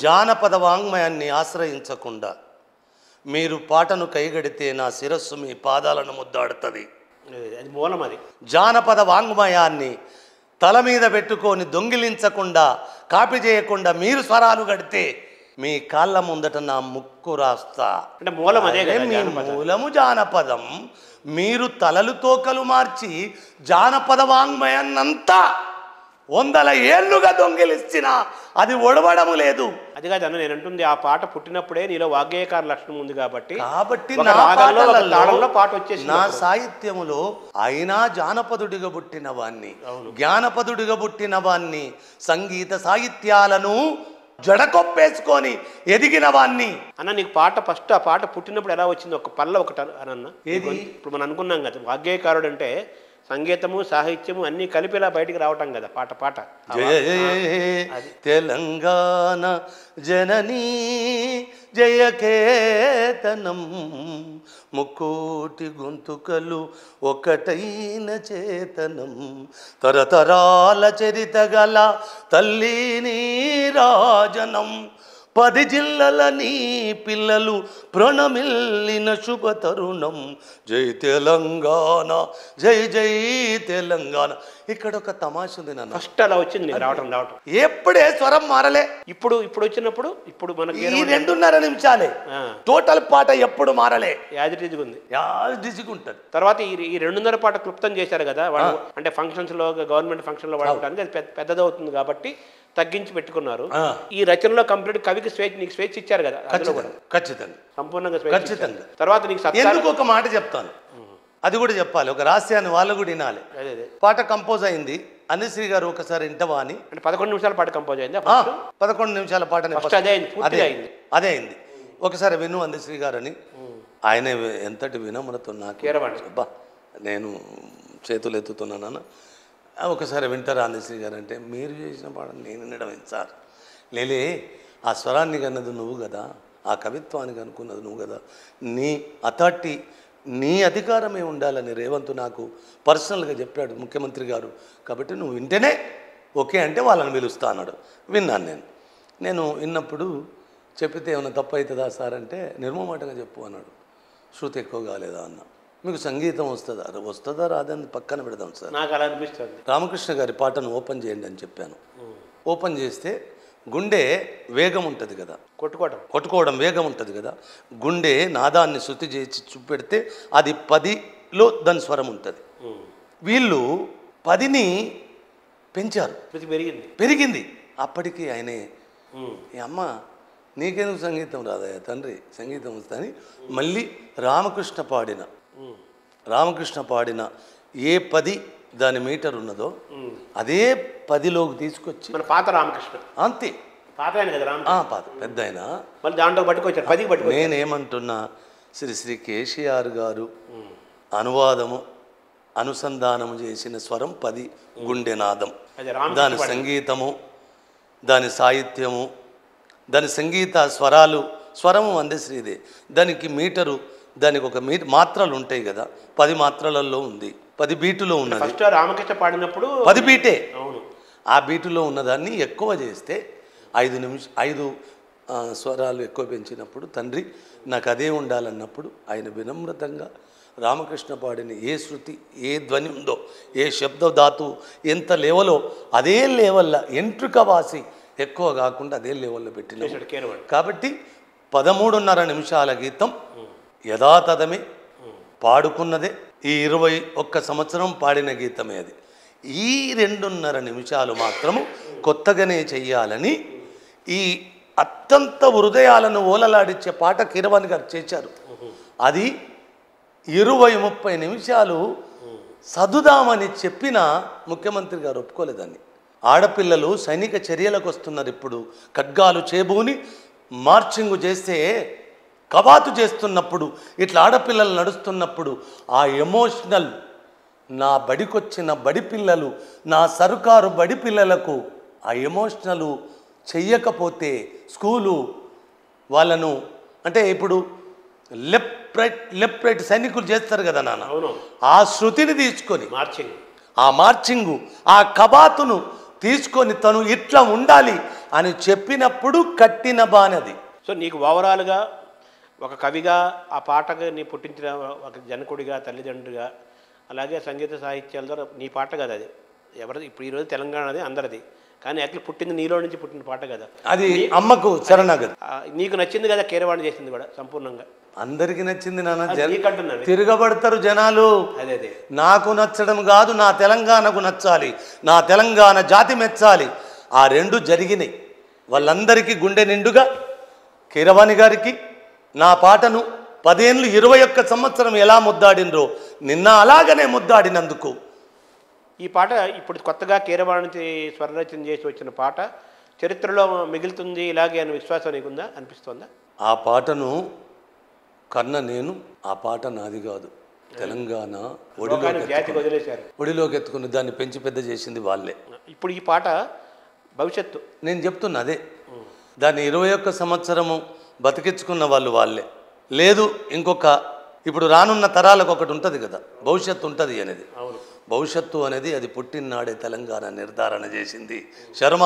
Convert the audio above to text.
జానపద వాంగ్మయాన్ని ఆశ్రయించకుండా మీరు పాటను కైగడితే నా శిరస్సు మీ పాదాలను ముద్దాడుతుంది. అది మూలం. అది జానపద వాంగ్మయాన్ని తల మీద పెట్టుకొని దొంగిలించకుండా కాపీ చేయకుండా మీరు స్వరాలు గడితే మీ కాళ్ళ ముందట నా ముక్కు రాస్తా. అంటే మూలం అదే కదా. మీ మూలము జానపదం. మీరు తలలు తోకలు మార్చి జానపద వాంగ్మయాన్నంతా 100 ఏళ్లుగా దొంగిలించిన అది ఒడవడము లేదు. అది కాదు అన్న, నేను అంటుంది ఆ పాట పుట్టినప్పుడే నీలో వాగ్గేయకార లక్షణం ఉంది కాబట్టి నా పాట వచ్చేసి నా సాహిత్యములో అయినా జానపదుడిగా పుట్టిన వాణ్ణి, జ్ఞానపదుడిగా పుట్టిన వాణ్ణి, సంగీత సాహిత్యాలను జడకొప్పేసుకొని ఎదిగిన వాణ్ణి. అన్న నీకు పాట ఫస్ట్ ఆ పాట పుట్టినప్పుడు ఎలా వచ్చింది? ఒక పల్ల ఒకటి అన్న. ఇప్పుడు మనం అనుకున్నాం కదా వాగ్గేయకారుడు అంటే సంగీతము సాహిత్యము అన్నీ కలిపిలా బయటికి రావటం కదా పాట పాట. తెలంగాణ జననీ జయకేతనం ముక్కోటి గొంతుకలు ఒకటైన చేతనం తరతరాల చరిత గల తల్లి నీరాజనం 10 జిల్లల నీ పిల్లలు ప్రణమిల్లిన శుభ తరుణం జై తెలంగాణ జై జై తెలంగాణ. ఇక్కడ ఒక తమాష ఉంది నాన్న. ఫస్ట్ అలా వచ్చింది రావటం. ఎప్పుడే స్వరం మారలే. ఇప్పుడు వచ్చినప్పుడు ఇప్పుడు మనకి ఈ 2.5 నిమిషాలే టోటల్ పాట ఎప్పుడు మారలే. యాజిటీజ్గా ఉంది, యాజిటీజ్గా ఉంటుంది. తర్వాత ఈ 2.5 పాట క్లుప్తం చేశారు కదా వాళ్ళు. అంటే ఫంక్షన్స్ లో గవర్నమెంట్ ఫంక్షన్ లో వాడుకోవడానికి అది పెద్దదవుతుంది కాబట్టి తగ్గించి పెట్టుకున్నారు. ఈ రచనలో కంప్లీట్ కవికి నీకు స్వేచ్ఛ ఇచ్చారు కదా. ఖచ్చితంగా సంపూర్ణంగా ఖచ్చితంగా. తర్వాత నీకు ఎందుకు ఒక మాట చెప్తాను, అది కూడా చెప్పాలి. ఒక రహస్యాన్ని వాళ్ళు కూడా వినాలి. పాట కంపోజ్ అయింది అనుశ్రీ గారు ఒకసారి ఇంటవా అని. అంటే 11 నిమిషాల పాట కంపోజ్ అయింది. 11 నిమిషాల పాట అదే అయింది. ఒకసారి విను అనుశ్రీ గారు అని. ఆయన ఎంతటి వినమ్రతో నాకు అబ్బా నేను చేతులు ఎత్తుతున్నాను. ఒకసారి వింటారా అనుశ్రీ గారు అంటే, మీరు చేసిన పాట నేను వినడం సార్. లేలే ఆ స్వరాన్ని కన్నది నువ్వు కదా, ఆ కవిత్వానికి అనుకున్నది నువ్వు కదా, నీ అథారిటీ నీ అధికారమే ఉండాలని రేవంత్ నాకు పర్సనల్గా చెప్పాడు ముఖ్యమంత్రి గారు. కాబట్టి నువ్వు వింటేనే ఓకే అంటే వాళ్ళని పిలుస్తా అన్నాడు. విన్నాను నేను విన్నప్పుడు చెప్పితే ఏమైనా తప్పు అవుతుందా సార్ అంటే నిర్మమాటంగా చెప్పు అన్నాడు. శృతి ఎక్కువ కాలేదా అన్న. మీకు సంగీతం వస్తుందా రాదని పక్కన పెడదాం సార్, నాకు అలా అనిపిస్తుంది. రామకృష్ణ గారి పాటను ఓపెన్ చేయండి అని చెప్పాను. ఓపెన్ చేస్తే గుండె వేగం ఉంటుంది కదా, కొట్టుకోవడం వేగం ఉంటుంది కదా. గుండె నాదాన్ని శృతి చేసి చూపెడితే అది 10లో దాని స్వరం ఉంటుంది. వీళ్ళు 10ని పెంచారు, పెరిగింది. అప్పటికి ఆయనే ఈ అమ్మ నీకెందుకు సంగీతం రాదయ్యా తండ్రి, సంగీతం వస్తుందని మళ్ళీ రామకృష్ణ పాడిన ఏ 10 దాని మీటర్ ఉన్నదో అదే 10లోకి తీసుకొచ్చి మన పాత రామకృష్ణ అంతే పాత పెద్ద ఆయన మళ్ళీ దాంట్లో పట్టుకొచ్చారు 10 నేనేమంటున్నా, శ్రీ కేసీఆర్ గారు అనుసంధానము చేసిన స్వరం 10 గుండెనాదం. దాని సంగీతము, దాని సాహిత్యము, దాని సంగీత స్వరము అందశ్రీదే. దానికి మీటరు, దానికి ఒక మాత్రలు ఉంటాయి కదా, 10 మాత్రలలో ఉంది, 10 బీటులో ఉన్నది. ఫస్ట్ రామకృష్ణ పాడినప్పుడు 10 బీటే. ఆ బీటులో ఉన్నదాన్ని ఎక్కువ చేస్తే 5 స్వరాలు ఎక్కువ పెంచినప్పుడు తండ్రి నాకు అదే ఉండాలన్నప్పుడు ఆయన వినమ్రతంగా రామకృష్ణ పాడిన ఏ శృతి ఏ ధ్వని ఉందో, ఏ శబ్ద ధాతువు ఎంత లేవలో అదే లేవల్ల ఎంట్రుక వాసి ఎక్కువ కాకుండా అదే లెవెల్లో పెట్టిన. కాబట్టి 13.5 నిమిషాల గీతం యథాతథమే పాడుకున్నదే. ఈ 21 సంవత్సరం పాడిన గీతమే అది. ఈ 2.5 నిమిషాలు మాత్రము కొత్తగానే చెయ్యాలని ఈ అత్యంత హృదయాలను ఓలలాడించే పాట కీరవాణి గారు చేశారు. అది 20-30 నిమిషాలు సదుదామని చెప్పిన ముఖ్యమంత్రి గారు ఒప్పుకోలేదాన్ని. ఆడపిల్లలు సైనిక చర్యలకు వస్తున్నారు. ఇప్పుడు ఖడ్గాలు చేబూని మార్చింగ్ చేస్తే కవాతు చేస్తున్నప్పుడు ఇట్లా ఆడపిల్లలు నడుస్తున్నప్పుడు ఆ ఎమోషనల్, నా బడికొచ్చిన బడి పిల్లలు, నా సర్కారు బడి పిల్లలకు ఆ ఎమోషనల్ చెయ్యకపోతే స్కూలు వాళ్ళను అంటే ఇప్పుడు లెఫ్ట్ రైట్ సైనికులు చేస్తారు కదా నాన్న, ఆ శృతిని తీసుకొని ఆ మార్చింగు ఆ కబాతును తీసుకొని తను ఇట్లా ఉండాలి అని చెప్పినప్పుడు కట్టిన బానది. సో నీకు ఓవరాల్గా ఒక కవిగా ఆ పాటగా నీ పుట్టించిన ఒక జనకుడిగా, తల్లిదండ్రుడిగా, అలాగే సంగీత సాహిత్యాల ద్వారా నీ పాట కదా అది. ఎవరిది ఇప్పుడు ఈరోజు తెలంగాణది అందరిది, కానీ యాక్చువల్లీ పుట్టింది నీలో నుంచి పుట్టిన పాట కదా అది. అమ్మకు శరణాగతి. నీకు నచ్చింది కదా కీరవాణి చేసింది కూడా సంపూర్ణంగా. అందరికి నచ్చింది నాన్న. నీకంటున్నాను తిరగబడతారు జనాలు. అదే అదే నాకు నచ్చడం కాదు, నా తెలంగాణకు నచ్చాలి, నా తెలంగాణ జాతి మెచ్చాలి. ఆ రెండు జరిగినాయి. వాళ్ళందరికీ గుండె నిండుగా కీరవాణి గారికి నా పాటను 10 ఏళ్ళు 21 సంవత్సరం ఎలా ముద్దాడినరో నిన్న అలాగనే ముద్దాడినందుకు. ఈ పాట ఇప్పుడు కొత్తగా కీరవాణి స్వరరచన చేసి వచ్చిన పాట చరిత్రలో మిగులుతుంది ఇలాగే అని విశ్వాసం నీకుందా, అనిపిస్తుందా? ఆ పాటను కన్న నేను, ఆ పాట నాది కాదు. తెలంగాణ జాతికి వదిలేశారు, ఒడిలోకి ఎత్తుకుని దాన్ని పెంచి పెద్ద చేసింది వాళ్ళే. ఇప్పుడు ఈ పాట భవిష్యత్తు నేను చెప్తున్నా అదే. దాన్ని 21 సంవత్సరము బతికించుకున్న వాళ్ళు వాళ్ళే. లేదు ఇంకొక ఇప్పుడు రానున్న తరాలకు ఒకటి ఉంటుంది కదా, భవిష్యత్తు ఉంటుంది అనేది. భవిష్యత్తు అనేది అది పుట్టిననాడే తెలంగాణ నిర్ధారణ చేసింది శర్మ.